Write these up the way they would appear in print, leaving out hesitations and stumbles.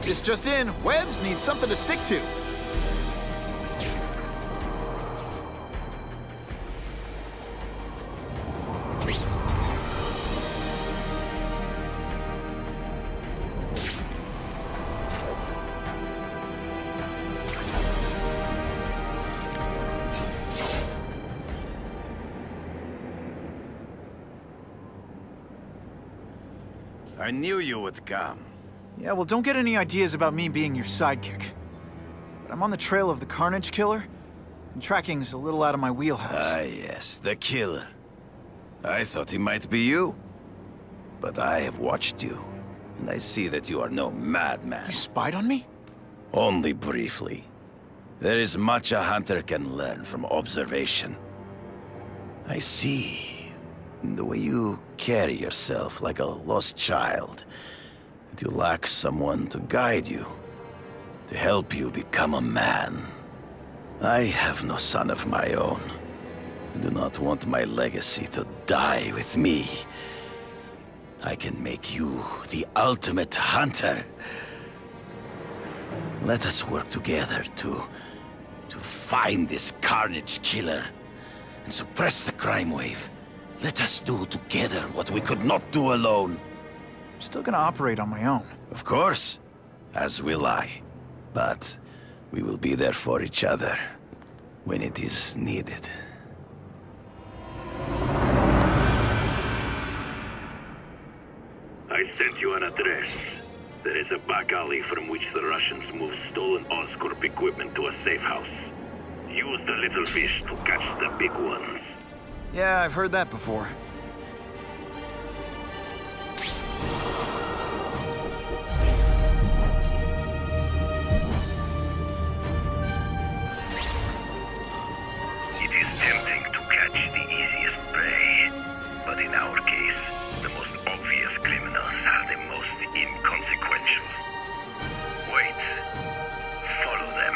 This just in, webs need something to stick to. I knew you would come. Yeah, well, don't get any ideas about me being your sidekick. But I'm on the trail of the Carnage Killer, and tracking's a little out of my wheelhouse. Ah, yes, the killer. I thought he might be you. But I have watched you, and I see that you are no madman. You spied on me? Only briefly. There is much a hunter can learn from observation. I see the way you carry yourself like a lost child, that you lack someone to guide you, to help you become a man. I have no son of my own. I do not want my legacy to die with me. I can make you the ultimate hunter. Let us work together to find this Carnage Killer and suppress the crime wave. Let us do together what we could not do alone. I'm still gonna operate on my own. Of course, as will I. But we will be there for each other when it is needed. I sent you an address. There is a back alley from which the Russians move stolen Oscorp equipment to a safe house. Use the little fish to catch the big ones. Yeah, I've heard that before. It is tempting to catch the easiest prey, but in our case, the most obvious criminals are the most inconsequential. Wait. Follow them.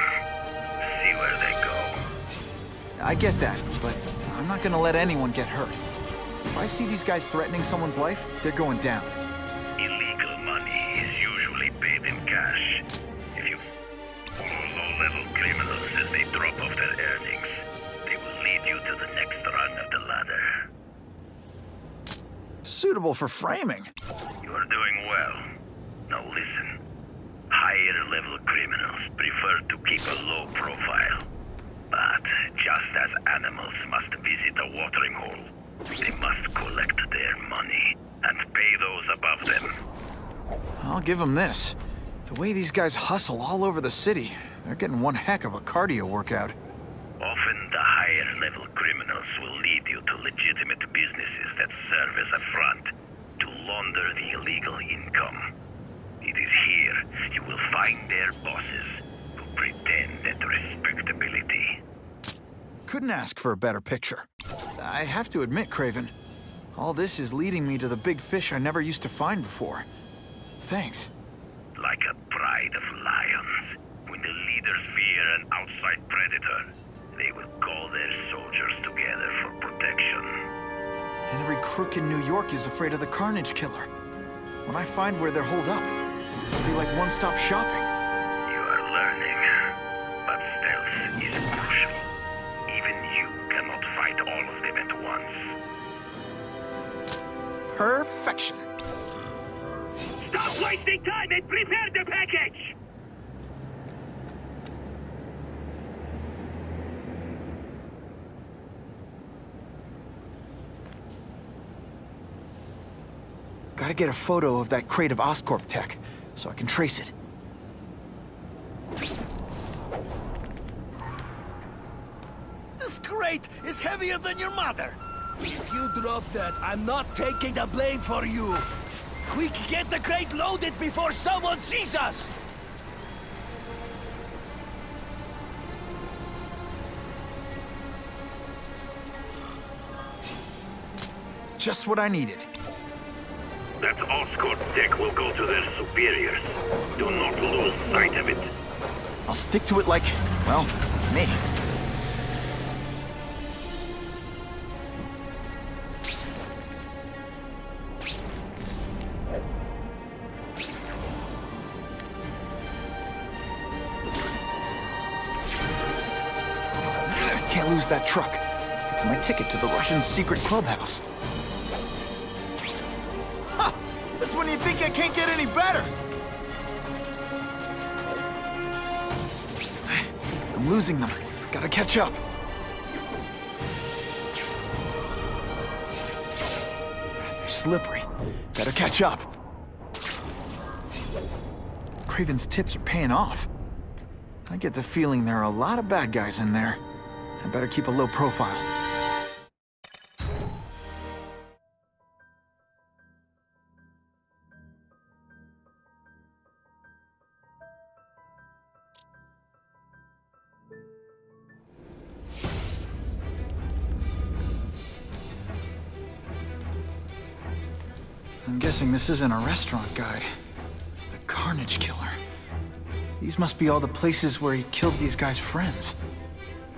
See where they go. I get that, but I'm not gonna let anyone get hurt. If I see these guys threatening someone's life, they're going down. Illegal money is usually paid in cash. If you follow low-level criminals as they drop off their earnings, they will lead you to the next rung of the ladder. Suitable for framing. You are doing well. Now listen. Higher-level criminals prefer to keep a low profile. But just as animals must visit a watering hole, they must collect their money and pay those above them. I'll give them this. The way these guys hustle all over the city, they're getting one heck of a cardio workout. Often the higher-level criminals will lead you to legitimate businesses that serve as a front to launder the illegal income. It is here you will find their bosses who pretend at respectability. Couldn't ask for a better picture. I have to admit, Craven, all this is leading me to the big fish I never used to find before. Thanks. Like a pride of lions, when the leaders fear an outside predator, they will call their soldiers together for protection. And every crook in New York is afraid of the Carnage Killer. When I find where they're holed up, it'll be like one-stop shopping. You are learning, but stealth is crucial. Even you cannot fight all of them at once. Perfection. Stop wasting time and prepare the package! Gotta get a photo of that crate of Oscorp tech, so I can trace it. This crate is heavier than your mother! If you drop that, I'm not taking the blame for you! Quick, get the crate loaded before someone sees us! Just what I needed. That Oscorp tech will go to their superiors. Do not lose sight of it. I'll stick to it like, well, me. lose that truck. It's my ticket to the Russian secret clubhouse. Ha! Just when you think I can't get any better! I'm losing them. Gotta catch up. They're slippery. Gotta catch up. Craven's tips are paying off. I get the feeling there are a lot of bad guys in there. I better keep a low profile. I'm guessing this isn't a restaurant guide. The Carnage Killer. These must be all the places where he killed these guys' friends.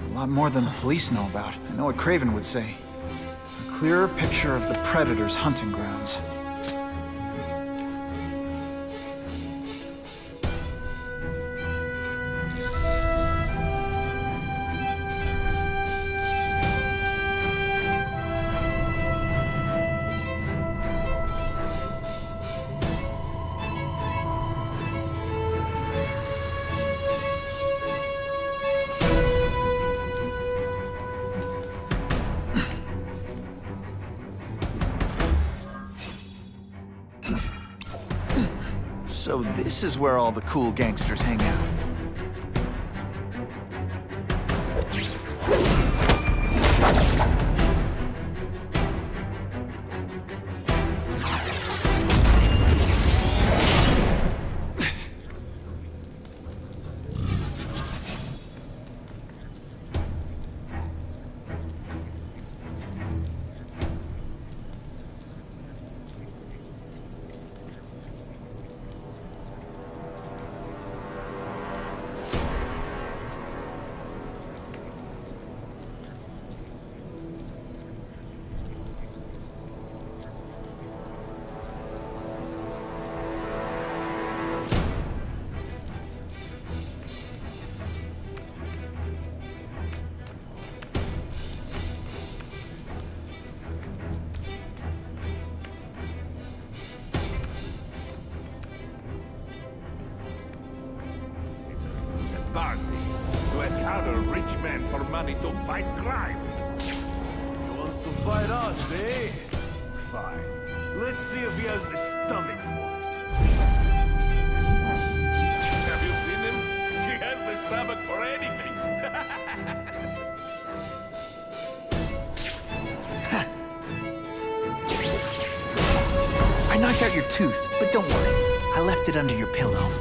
A lot more than the police know about. I know what Craven would say. A clearer picture of the Predator's hunting grounds. So this is where all the cool gangsters hang out. To encounter rich men for money to fight crime. He wants to fight us, eh? Fine. Let's see if he has the stomach for it. Have you seen him? He has the stomach for anything. I knocked out your tooth, but don't worry. I left it under your pillow.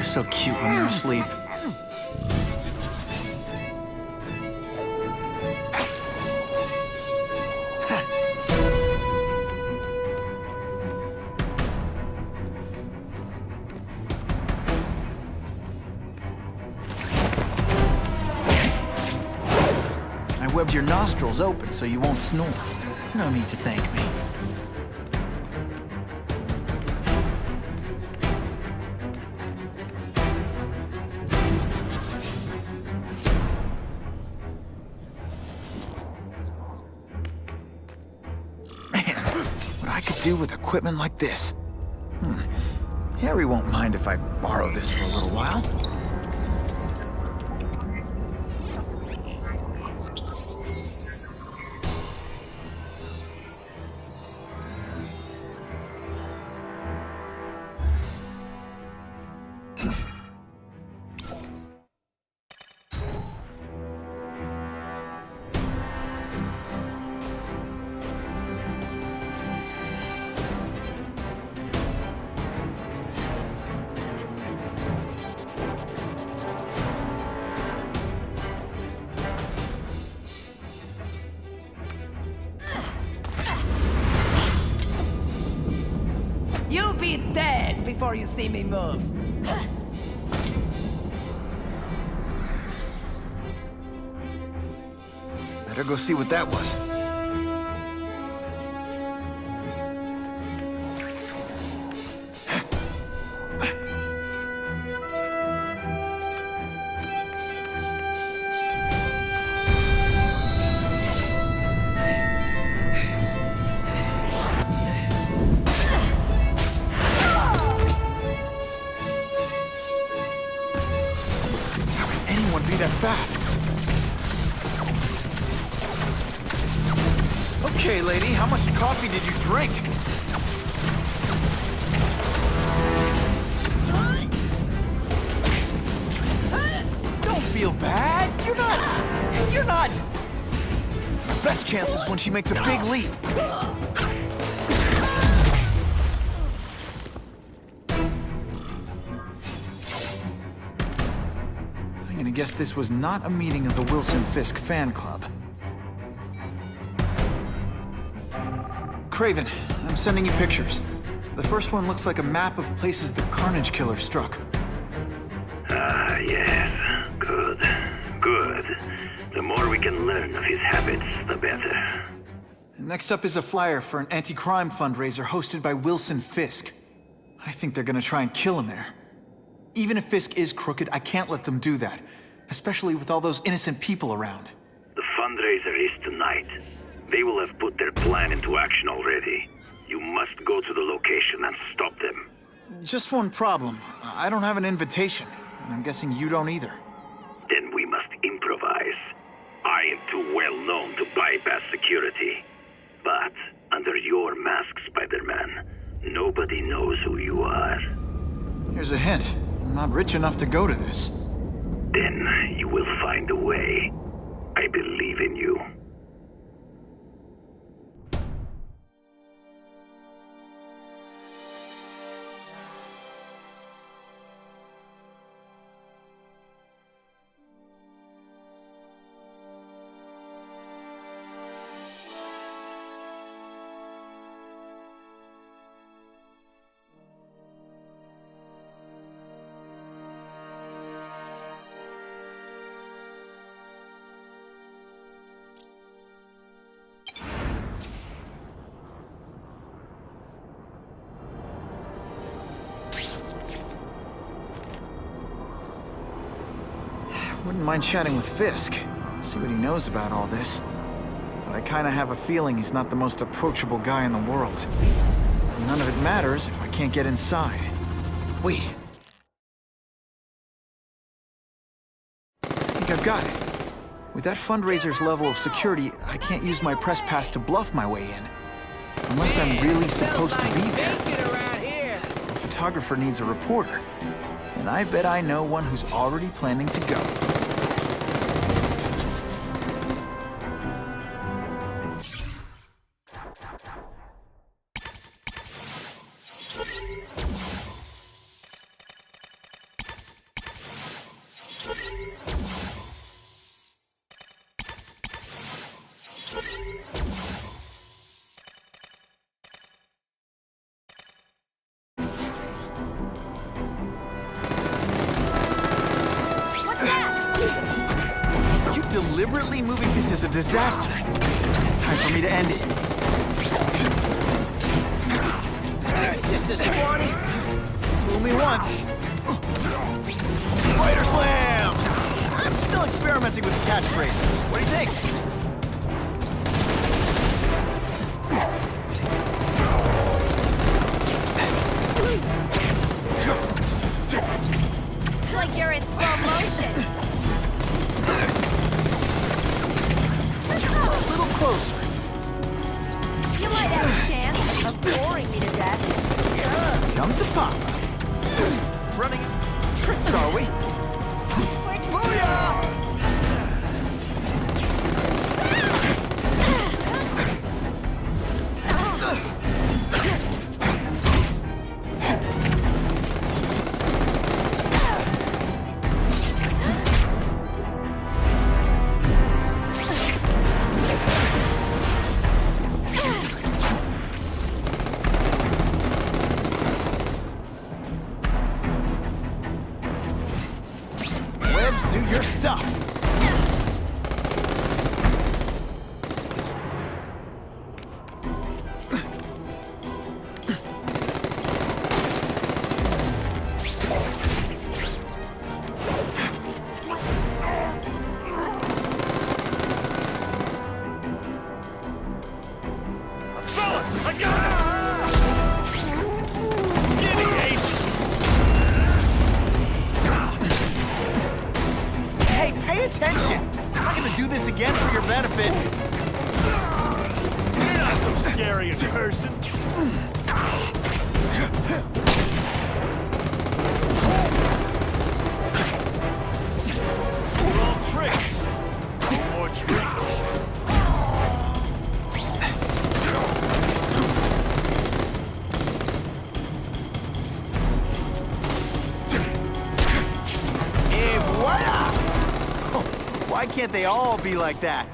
They're so cute when they're asleep. I webbed your nostrils open so you won't snore. No need to thank me. Man, what I could do with equipment like this. Harry won't mind if I borrow this for a little while. You'll be dead before you see me move. Better go see what that was. How can anyone be that fast? Okay, lady, how much coffee did you drink? Don't feel bad. You're not. My best chance is when she makes a big leap. I'm gonna guess this was not a meeting of the Wilson Fisk fan club. Craven, I'm sending you pictures. The first one looks like a map of places the Carnage Killer struck. Ah, yes. Good. Good. The more we can learn of his habits, the better. Next up is a flyer for an anti-crime fundraiser hosted by Wilson Fisk. I think they're gonna try and kill him there. Even if Fisk is crooked, I can't let them do that. Especially with all those innocent people around. The fundraiser is tonight. They will have put their plan into action already. You must go to the location and stop them. Just one problem. I don't have an invitation, and I'm guessing you don't either. Then we must improvise. I am too well known to bypass security. But under your mask, Spider-Man, nobody knows who you are. Here's a hint. I'm not rich enough to go to this. Then you will find a way. I believe in you. Wouldn't mind chatting with Fisk. See what he knows about all this. But I kinda have a feeling he's not the most approachable guy in the world. And none of it matters if I can't get inside. Wait. I think I've got it. With that fundraiser's level of security, I can't use my press pass to bluff my way in. Unless I'm really supposed to be there. The photographer needs a reporter. And I bet I know one who's already planning to go. deliberately moving. This is a disaster. Time for me to end it. Just a squatty. Fool me once. Spider Slam! I'm still experimenting with the catchphrases. What do you think? It's like you're in slow motion. Just a little closer. You might have a chance of boring me to death. Come to Papa. Running tricks, are we? Booyah! Webs, do your stuff. Fellas, I got it! Skinny H! Hey, pay attention. I'm not gonna do this again for your benefit. You're not so scary in person. We're all tricks. No more tricks. Et voila! Why can't they all be like that?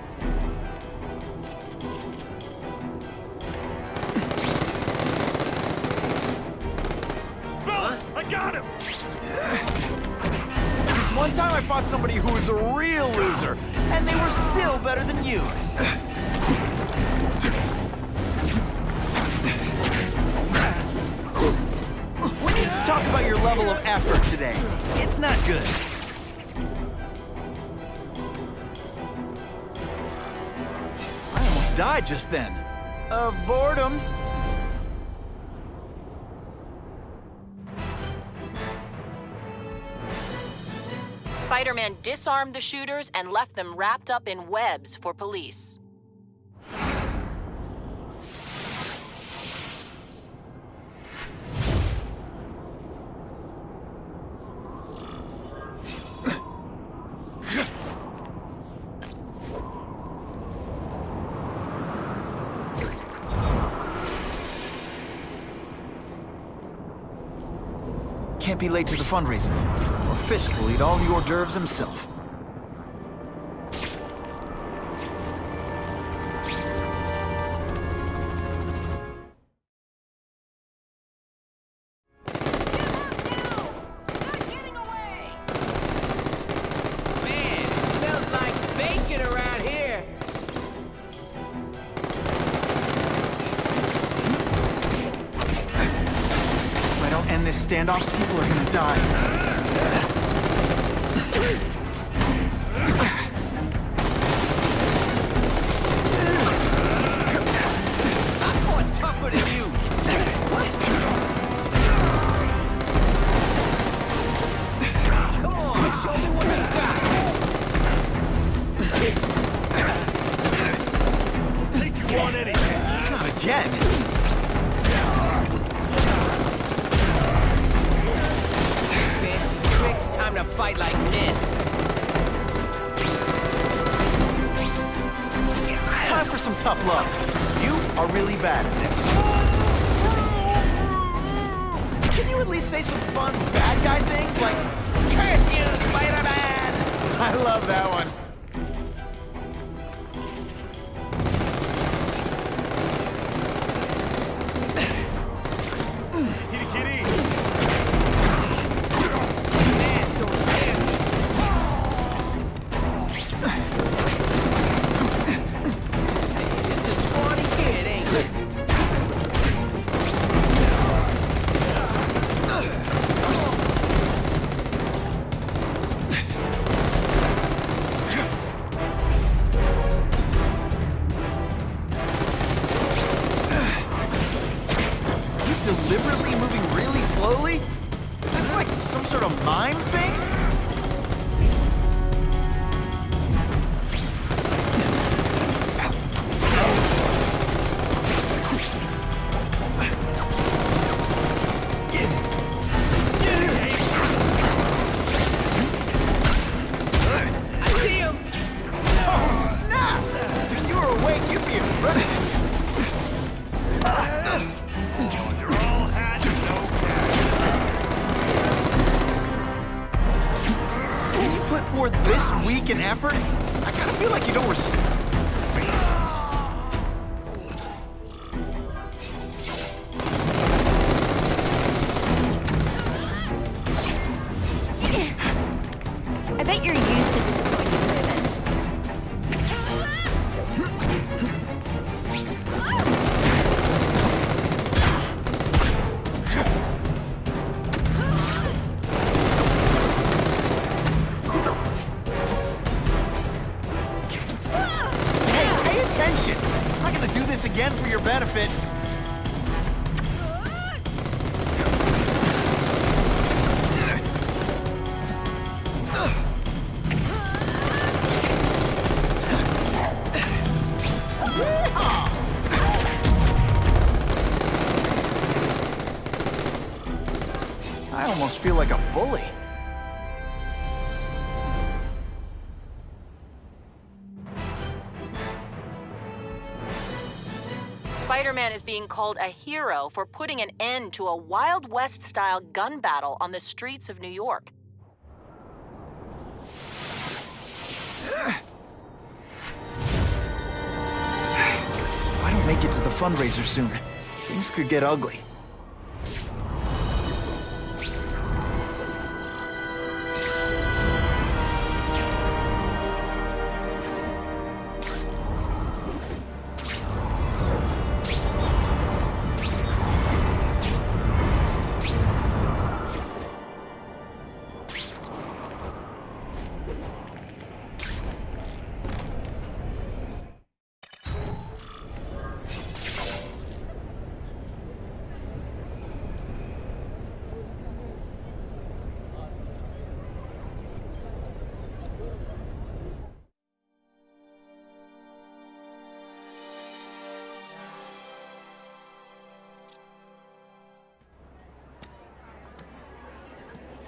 Fellas, I got him! This one time I fought somebody who was a real loser, and they were still better than you. We need to talk about your level of effort today. It's not good. I almost died just then. Of boredom. Spider-Man disarmed the shooters and left them wrapped up in webs for police. Can't be late to the fundraiser, or Fisk will eat all the hors d'oeuvres himself. Man, it smells like bacon around here. If I don't end this standoff, people are gonna die. I'm more tougher than you. Come on, show me what you got. We'll take you on anything. Not again. Fancy tricks, time to fight like men. Time for some tough love. You are really bad at this. Can you at least say some fun bad guy things like, "Curse you, Spider-Man"? I love that one. Kitty kitty. Ass don't stand me. deliberately moving really slowly? Is this like some sort of mime thing? This week in effort? I kinda feel like you don't respect. I bet you're used to disappointing women. I'm not gonna do this again for your benefit. I almost feel like a bully. Spider-Man is being called a hero for putting an end to a Wild West-style gun battle on the streets of New York. If I don't make it to the fundraiser soon, things could get ugly.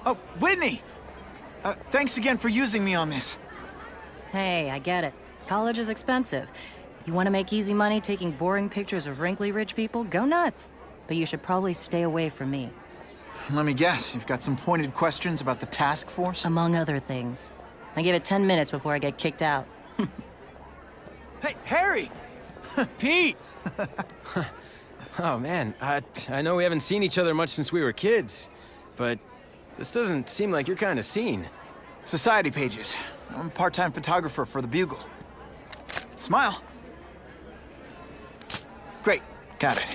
Oh, Whitney! Thanks again for using me on this. Hey, I get it. College is expensive. You want to make easy money taking boring pictures of wrinkly rich people? Go nuts. But you should probably stay away from me. Let me guess, you've got some pointed questions about the task force? Among other things. I give it 10 minutes before I get kicked out. Hey, Harry! Pete! Oh, man, I know we haven't seen each other much since we were kids, but this doesn't seem like your kind of scene. Society pages. I'm a part-time photographer for the Bugle. Smile. Great, got it.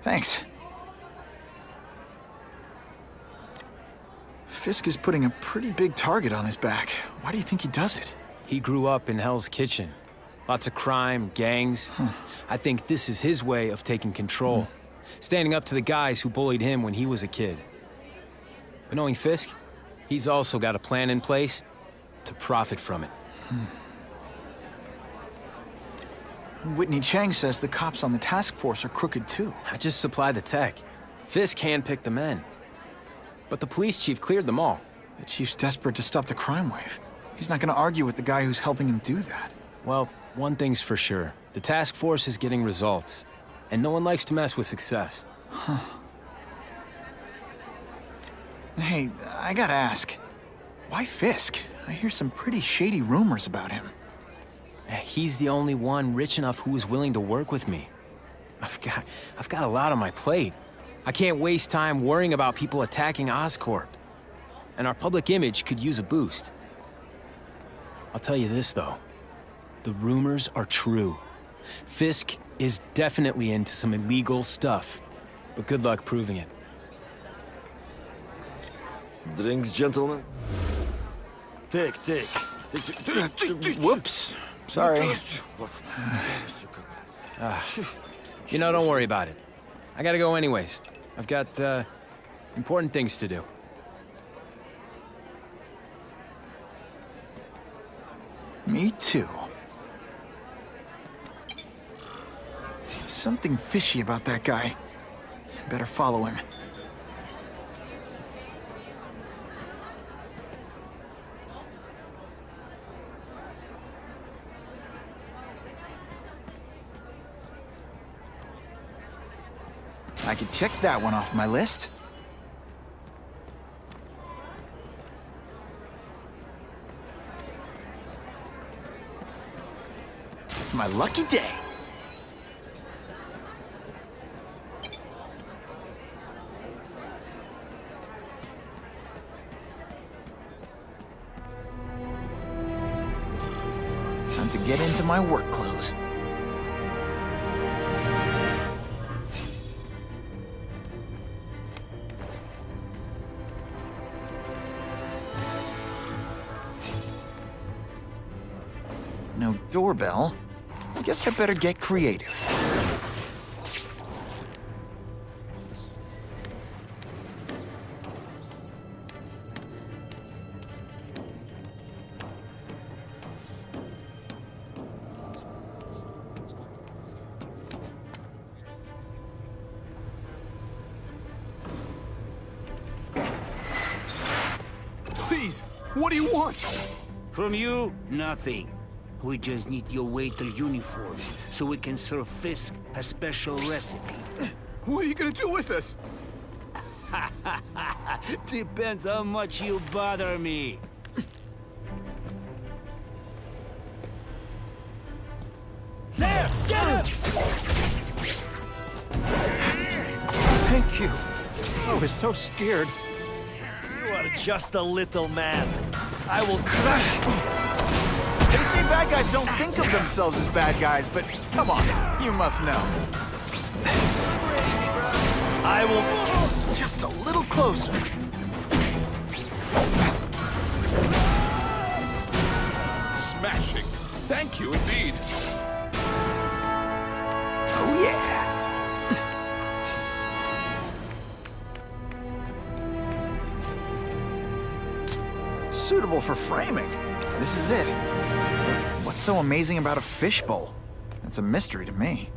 Thanks. Fisk is putting a pretty big target on his back. Why do you think he does it? He grew up in Hell's Kitchen. Lots of crime, gangs. I think this is his way of taking control. Standing up to the guys who bullied him when he was a kid. But knowing Fisk, he's also got a plan in place to profit from it. Whitney Chang says the cops on the task force are crooked too. I just supply the tech. Fisk handpicked the men. But the police chief cleared them all. The chief's desperate to stop the crime wave. He's not gonna argue with the guy who's helping him do that. Well, one thing's for sure. The task force is getting results. And no one likes to mess with success. Hey, I gotta ask. Why Fisk? I hear some pretty shady rumors about him. He's the only one rich enough who is willing to work with me. I've got a lot on my plate. I can't waste time worrying about people attacking Oscorp. And our public image could use a boost. I'll tell you this, though. The rumors are true. Fisk is definitely into some illegal stuff. But good luck proving it. Drinks, gentlemen? Take. Whoops. Sorry. You know, don't worry about it. I gotta go anyways. I've got, important things to do. Me too. Something fishy about that guy. Better follow him. I could check that one off my list. It's my lucky day. Time to get into my work clothes. No doorbell. Guess I better get creative. Please, what do you want? From you, nothing. We just need your waiter uniform, so we can serve Fisk a special recipe. What are you gonna do with us? Depends how much you bother me. There! Get him! Thank you. I was so scared. You are just a little man. I will crush you. They say bad guys don't think of themselves as bad guys, but come on, you must know. I will... Just a little closer. Smashing. Thank you indeed. Oh yeah. Suitable for framing. This is it. What's so amazing about a fishbowl? It's a mystery to me.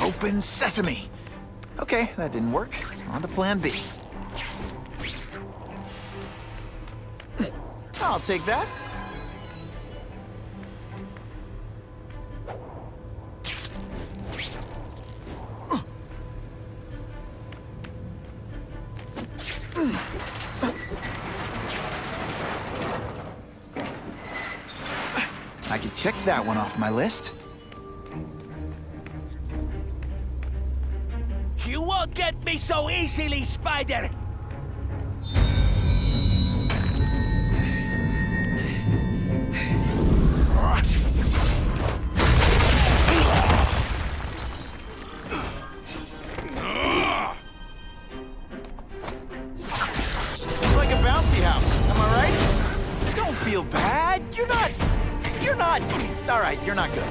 Open sesame. Okay, that didn't work. On to plan B. I'll take that. I can check that one off my list. You won't get me so easily, Spider! It's like a bouncy house, am I right? Don't feel bad. You're not... All right, you're not good.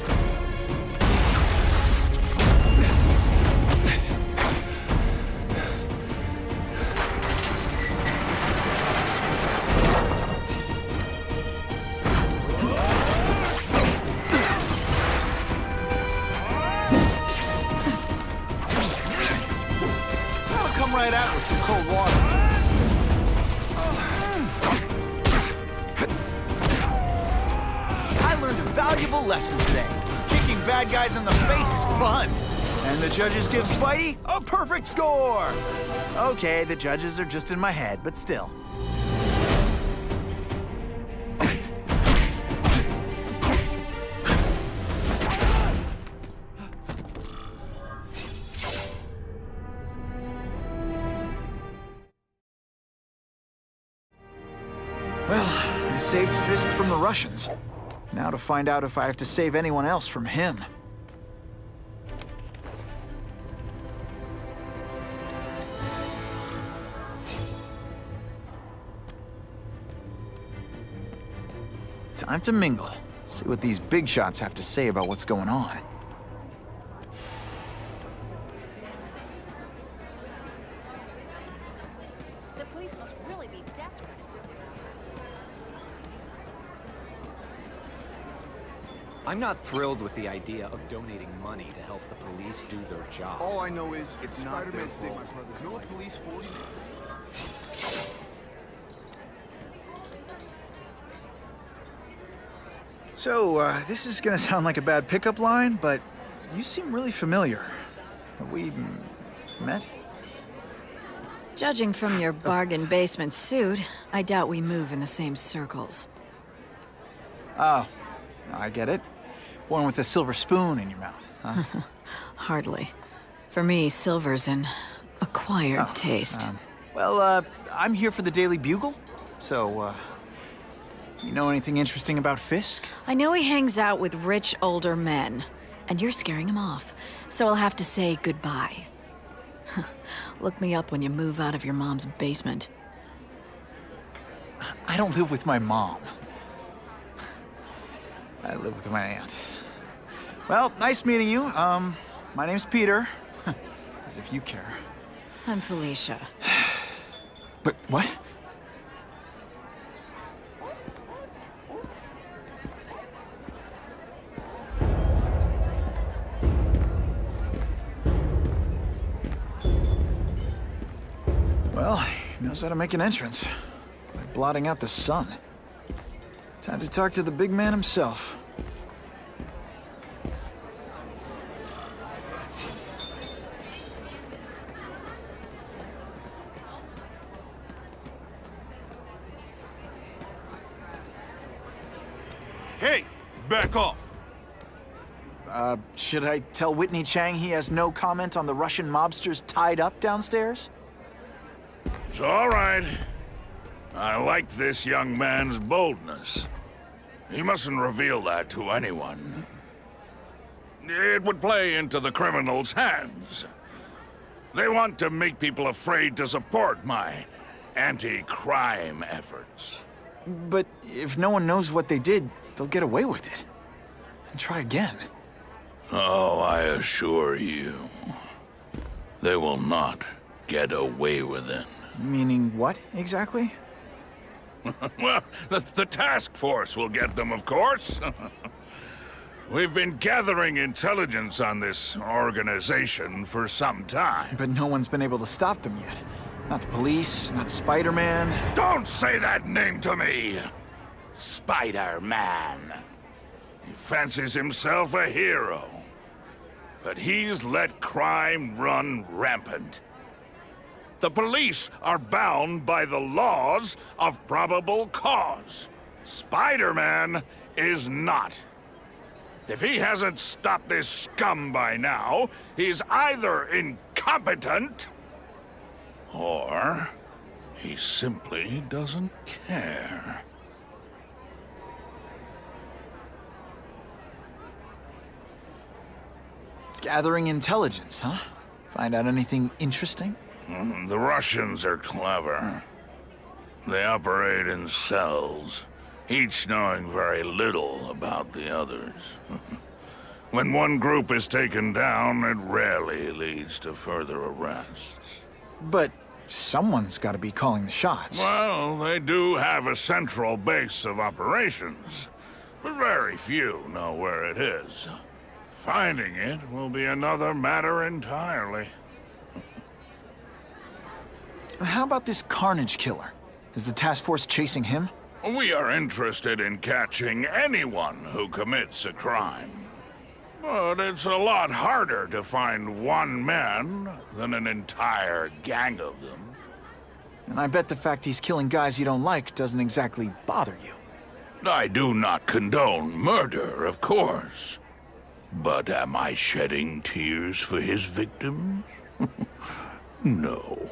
I'll come right out with some cold water. I learned a valuable lesson today. Kicking bad guys in the face is fun. And the judges give Spidey a perfect score. Okay, the judges are just in my head, but still. Well, I saved Fisk from the Russians. Now to find out if I have to save anyone else from him. Time to mingle. See what these big shots have to say about what's going on. The police must really be desperate. I'm not thrilled with the idea of donating money to help the police do their job. All I know is it's Spider-Man saved my brother. No police force. So, this is gonna sound like a bad pickup line, but you seem really familiar. Have we met? Judging from your bargain basement suit, I doubt we move in the same circles. Oh, I get it. One with a silver spoon in your mouth, huh? Hardly. For me, silver's an acquired taste. Well, I'm here for the Daily Bugle, so, you know anything interesting about Fisk? I know he hangs out with rich older men, and you're scaring him off, so I'll have to say goodbye. Look me up when you move out of your mom's basement. I don't live with my mom. I live with my aunt. Well, nice meeting you. My name's Peter. As if you care. I'm Felicia. But what? Well, he knows how to make an entrance by blotting out the sun. Time to talk to the big man himself. Hey, back off. Should I tell Whitney Chang he has no comment on the Russian mobsters tied up downstairs? It's all right. I like this young man's boldness. He mustn't reveal that to anyone. It would play into the criminals' hands. They want to make people afraid to support my anti-crime efforts. But if no one knows what they did, they'll get away with it. And try again. Oh, I assure you, they will not get away with it. Meaning what, exactly? Well, the task force will get them, of course. We've been gathering intelligence on this organization for some time. But no one's been able to stop them yet. Not the police, not Spider-Man. Don't say that name to me! Spider-Man. He fancies himself a hero. But he's let crime run rampant. The police are bound by the laws of probable cause. Spider-Man is not. If he hasn't stopped this scum by now, he's either incompetent, or he simply doesn't care. Gathering intelligence, huh? Find out anything interesting? The Russians are clever. They operate in cells, each knowing very little about the others. When one group is taken down, it rarely leads to further arrests. But someone's got to be calling the shots. Well, they do have a central base of operations, but very few know where it is. Finding it will be another matter entirely. How about this Carnage killer? Is the task force chasing him? We are interested in catching anyone who commits a crime. But it's a lot harder to find one man than an entire gang of them. And I bet the fact he's killing guys you don't like doesn't exactly bother you. I do not condone murder, of course. But am I shedding tears for his victims? No,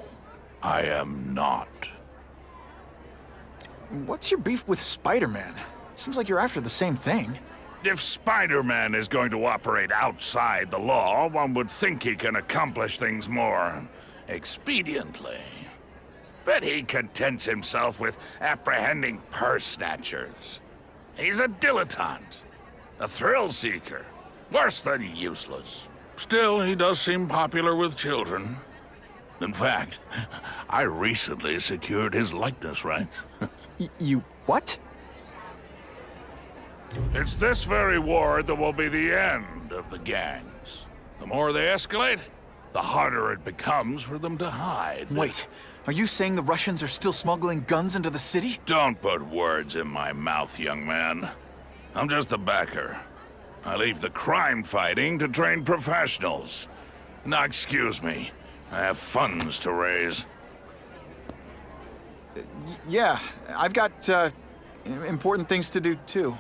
I am not. What's your beef with Spider-Man? Seems like you're after the same thing. If Spider-Man is going to operate outside the law, one would think he can accomplish things more expediently. But he contents himself with apprehending purse snatchers. He's a dilettante. A thrill seeker. Worse than useless. Still, he does seem popular with children. In fact, I recently secured his likeness rights. You what? It's this very war that will be the end of the gangs. The more they escalate, the harder it becomes for them to hide. Wait, are you saying the Russians are still smuggling guns into the city? Don't put words in my mouth, young man. I'm just a backer. I leave the crime fighting to trained professionals. Now, excuse me. I have funds to raise. Yeah, I've got, important things to do, too.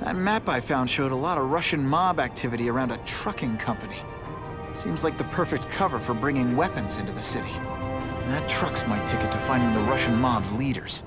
That map I found showed a lot of Russian mob activity around a trucking company. Seems like the perfect cover for bringing weapons into the city. That truck's my ticket to finding the Russian mob's leaders.